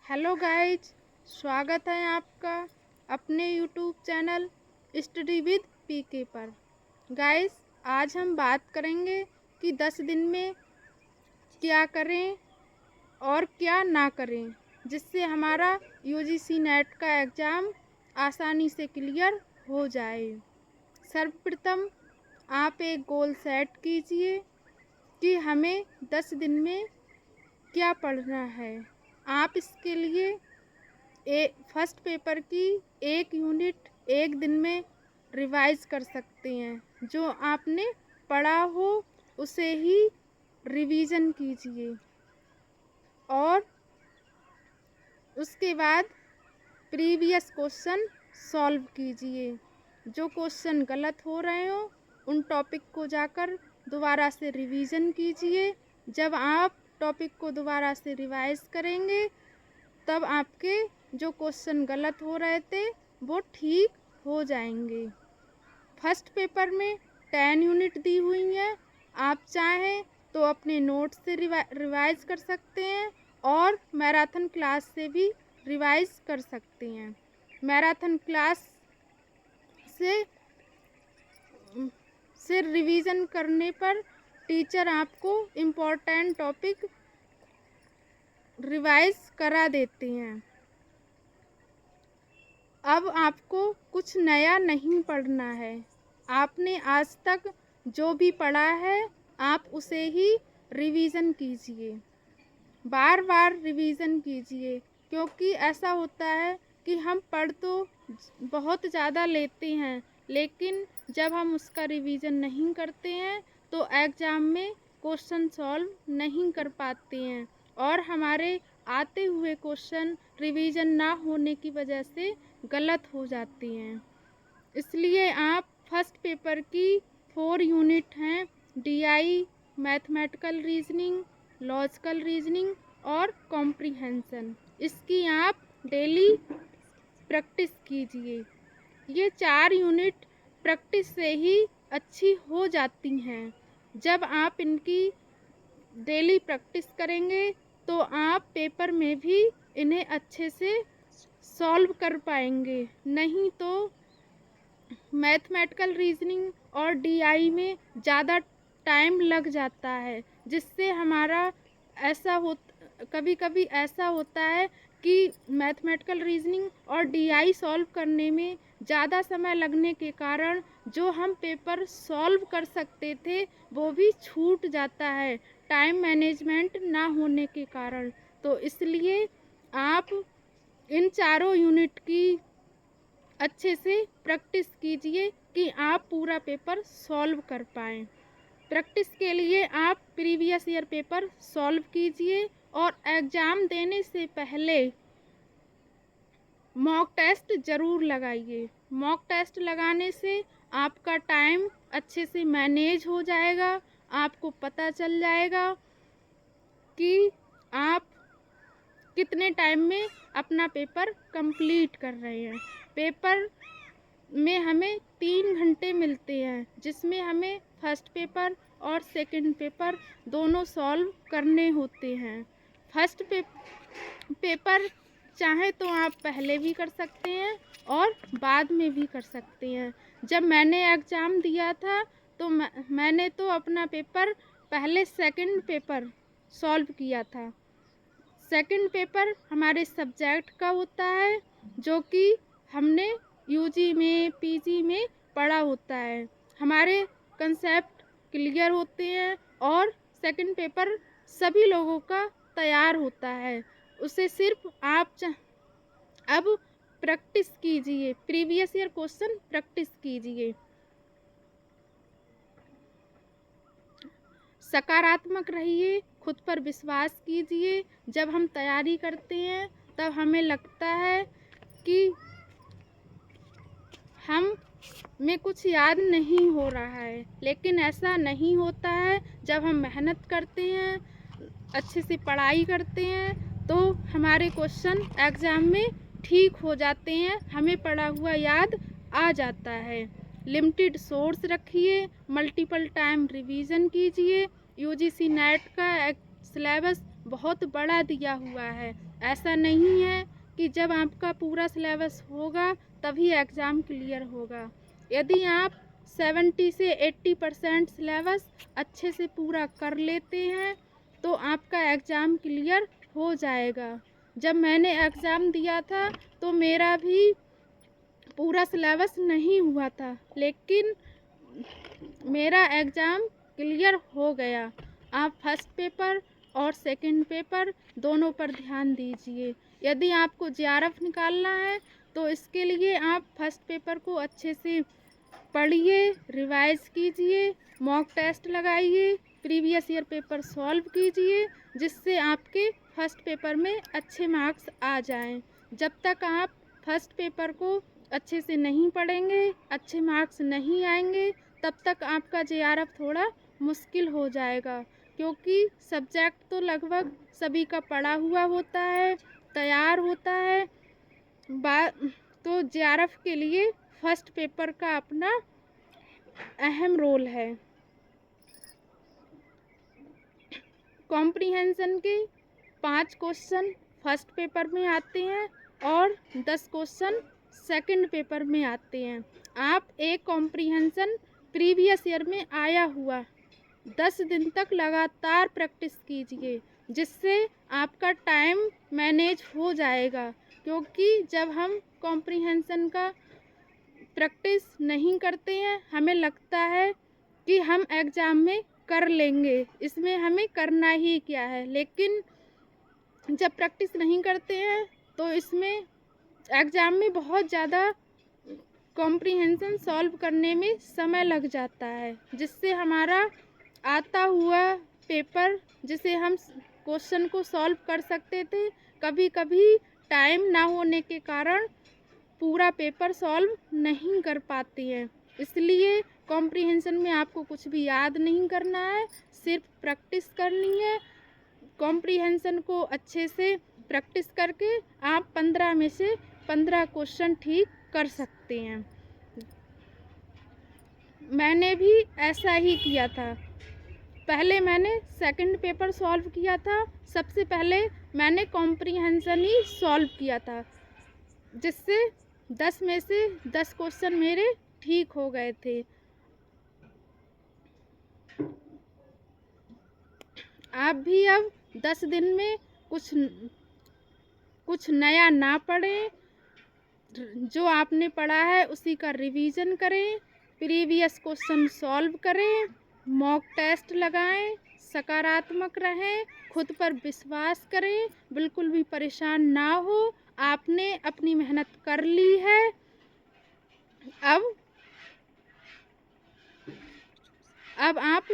Hello guys, स्वागत है आपका अपने यूट्यूब चैनल स्टडी विद पीके पर। गाइज, आज हम बात करेंगे कि 10 दिन में क्या करें और क्या ना करें जिससे हमारा यूजीसी नेट का एग्ज़ाम आसानी से क्लियर हो जाए। सर्वप्रथम आप एक गोल सेट कीजिए कि हमें 10 दिन में क्या पढ़ना है। आप इसके लिए फर्स्ट पेपर की एक यूनिट एक दिन में रिवाइज कर सकते हैं। जो आपने पढ़ा हो उसे ही रिवीजन कीजिए और उसके बाद प्रीवियस क्वेश्चन सॉल्व कीजिए। जो क्वेश्चन गलत हो रहे हो उन टॉपिक को जाकर दोबारा से रिवीजन कीजिए। जब आप टॉपिक को दोबारा से रिवाइज करेंगे तब आपके जो क्वेश्चन गलत हो रहे थे वो ठीक हो जाएंगे। फर्स्ट पेपर में 10 यूनिट दी हुई हैं। आप चाहें तो अपने नोट्स से रिवाइज कर सकते हैं और मैराथन क्लास से भी रिवाइज कर सकते हैं। मैराथन क्लास से रिवीजन करने पर टीचर आपको इम्पोर्टेंट टॉपिक रिवाइज करा देते हैं। अब आपको कुछ नया नहीं पढ़ना है। आपने आज तक जो भी पढ़ा है आप उसे ही रिवीजन कीजिए, बार बार रिवीजन कीजिए। क्योंकि ऐसा होता है कि हम पढ़ तो बहुत ज़्यादा लेते हैं लेकिन जब हम उसका रिवीजन नहीं करते हैं तो एग्ज़ाम में क्वेश्चन सॉल्व नहीं कर पाते हैं और हमारे आते हुए क्वेश्चन रिवीजन ना होने की वजह से गलत हो जाते हैं। इसलिए आप फर्स्ट पेपर की 4 यूनिट हैं, DI, mathematical reasoning, logical reasoning और कॉम्प्रिहेंशन, इसकी आप डेली प्रैक्टिस कीजिए। ये 4 यूनिट प्रैक्टिस से ही अच्छी हो जाती हैं। जब आप इनकी डेली प्रैक्टिस करेंगे तो आप पेपर में भी इन्हें अच्छे से सॉल्व कर पाएंगे। नहीं तो मैथमेटिकल रीजनिंग और डीआई में ज़्यादा टाइम लग जाता है जिससे हमारा कभी कभी ऐसा होता है कि मैथमेटिकल रीजनिंग और डीआई सॉल्व करने में ज़्यादा समय लगने के कारण जो हम पेपर सॉल्व कर सकते थे वो भी छूट जाता है टाइम मैनेजमेंट ना होने के कारण। तो इसलिए आप इन चारों यूनिट की अच्छे से प्रैक्टिस कीजिए कि आप पूरा पेपर सॉल्व कर पाएँ। प्रैक्टिस के लिए आप प्रीवियस ईयर पेपर सॉल्व कीजिए और एग्ज़ाम देने से पहले मॉक टेस्ट ज़रूर लगाइए। मॉक टेस्ट लगाने से आपका टाइम अच्छे से मैनेज हो जाएगा। आपको पता चल जाएगा कि आप कितने टाइम में अपना पेपर कंप्लीट कर रहे हैं। पेपर में हमें 3 घंटे मिलते हैं जिसमें हमें फर्स्ट पेपर और सेकंड पेपर दोनों सॉल्व करने होते हैं। फर्स्ट पेपर चाहे तो आप पहले भी कर सकते हैं और बाद में भी कर सकते हैं। जब मैंने एग्ज़ाम दिया था तो मैंने तो अपना पेपर पहले सेकंड पेपर सॉल्व किया था। सेकंड पेपर हमारे सब्जेक्ट का होता है जो कि हमने यूजी में पीजी में पढ़ा होता है। हमारे कंसेप्ट क्लियर होते हैं और सेकंड पेपर सभी लोगों का तैयार होता है। उसे सिर्फ आप अब प्रैक्टिस कीजिए, प्रीवियस ईयर क्वेश्चन प्रैक्टिस कीजिए। सकारात्मक रहिए, खुद पर विश्वास कीजिए। जब हम तैयारी करते हैं तब हमें लगता है कि हमें कुछ याद नहीं हो रहा है लेकिन ऐसा नहीं होता है। जब हम मेहनत करते हैं, अच्छे से पढ़ाई करते हैं तो हमारे क्वेश्चन एग्ज़ाम में ठीक हो जाते हैं, हमें पढ़ा हुआ याद आ जाता है। लिमिटेड सोर्स रखिए, मल्टीपल टाइम रिवीजन कीजिए। यूजीसी नेट का सिलेबस बहुत बड़ा दिया हुआ है। ऐसा नहीं है कि जब आपका पूरा सिलेबस होगा तभी एग्ज़ाम क्लियर होगा। यदि आप 70 से 80% सिलेबस अच्छे से पूरा कर लेते हैं तो आपका एग्ज़ाम क्लियर हो जाएगा। जब मैंने एग्ज़ाम दिया था तो मेरा भी पूरा सिलेबस नहीं हुआ था, लेकिन मेरा एग्ज़ाम क्लियर हो गया। आप फर्स्ट पेपर और सेकंड पेपर दोनों पर ध्यान दीजिए। यदि आपको जेआरएफ निकालना है तो इसके लिए आप फर्स्ट पेपर को अच्छे से पढ़िए, रिवाइज कीजिए, मॉक टेस्ट लगाइए, प्रीवियस ईयर पेपर सॉल्व कीजिए, जिससे आपके फर्स्ट पेपर में अच्छे मार्क्स आ जाएं। जब तक आप फर्स्ट पेपर को अच्छे से नहीं पढ़ेंगे, अच्छे मार्क्स नहीं आएंगे, तब तक आपका जेआरएफ थोड़ा मुश्किल हो जाएगा, क्योंकि सब्जेक्ट तो लगभग सभी का पढ़ा हुआ होता है, तैयार होता है। तो जेआरएफ के लिए फर्स्ट पेपर का अपना अहम रोल है। कॉम्प्रिहेंशन के 5 क्वेश्चन फर्स्ट पेपर में आते हैं और 10 क्वेश्चन सेकंड पेपर में आते हैं। आप एक कॉम्प्रिहेंशन प्रीवियस ईयर में आया हुआ 10 दिन तक लगातार प्रैक्टिस कीजिए, जिससे आपका टाइम मैनेज हो जाएगा। क्योंकि जब हम कॉम्प्रिहेंशन का प्रैक्टिस नहीं करते हैं, हमें लगता है कि हम एग्ज़ाम में कर लेंगे, इसमें हमें करना ही क्या है, लेकिन जब प्रैक्टिस नहीं करते हैं तो इसमें एग्ज़ाम में बहुत ज़्यादा कॉम्प्रिहेंशन सॉल्व करने में समय लग जाता है, जिससे हमारा आता हुआ पेपर, जिसे हम क्वेश्चन को सॉल्व कर सकते थे, कभी कभी टाइम ना होने के कारण पूरा पेपर सॉल्व नहीं कर पाते हैं। इसलिए कॉम्प्रिहेंशन में आपको कुछ भी याद नहीं करना है, सिर्फ प्रैक्टिस करनी है। कॉम्प्रिहेंशन को अच्छे से प्रैक्टिस करके आप 15 में से 15 क्वेश्चन ठीक कर सकते हैं। मैंने भी ऐसा ही किया था। पहले मैंने सेकंड पेपर सॉल्व किया था। सबसे पहले मैंने कॉम्प्रिहेंशन ही सॉल्व किया था, जिससे 10 में से 10 क्वेश्चन मेरे ठीक हो गए थे। आप भी अब 10 दिन में कुछ नया ना पढ़ें, जो आपने पढ़ा है उसी का रिवीजन करें, प्रीवियस क्वेश्चन सॉल्व करें, मॉक टेस्ट लगाएं, सकारात्मक रहें, खुद पर विश्वास करें, बिल्कुल भी परेशान ना हो। आपने अपनी मेहनत कर ली है, अब आप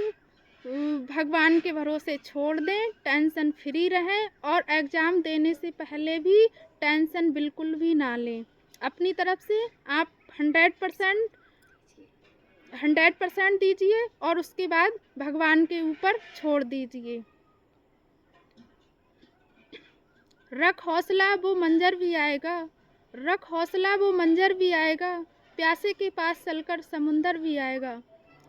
भगवान के भरोसे छोड़ दें, टेंशन फ्री रहें और एग्ज़ाम देने से पहले भी टेंशन बिल्कुल भी ना लें। अपनी तरफ से आप 100% दीजिए और उसके बाद भगवान के ऊपर छोड़ दीजिए। रख हौसला वो मंजर भी आएगा, रख हौसला वो मंजर भी आएगा, प्यासे के पास चलकर समुंदर भी आएगा।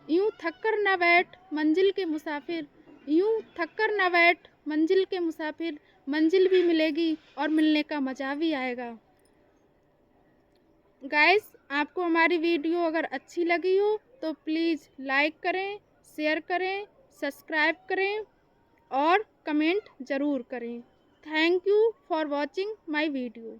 यूं थक कर न बैठ मंजिल के मुसाफिर, यूं थक कर न बैठ मंजिल के मुसाफिर, मंजिल भी मिलेगी और मिलने का मज़ा भी आएगा। गाइस, आपको हमारी वीडियो अगर अच्छी लगी हो तो प्लीज़ लाइक करें, शेयर करें, सब्सक्राइब करें और कमेंट ज़रूर करें। Thank you for watching my video.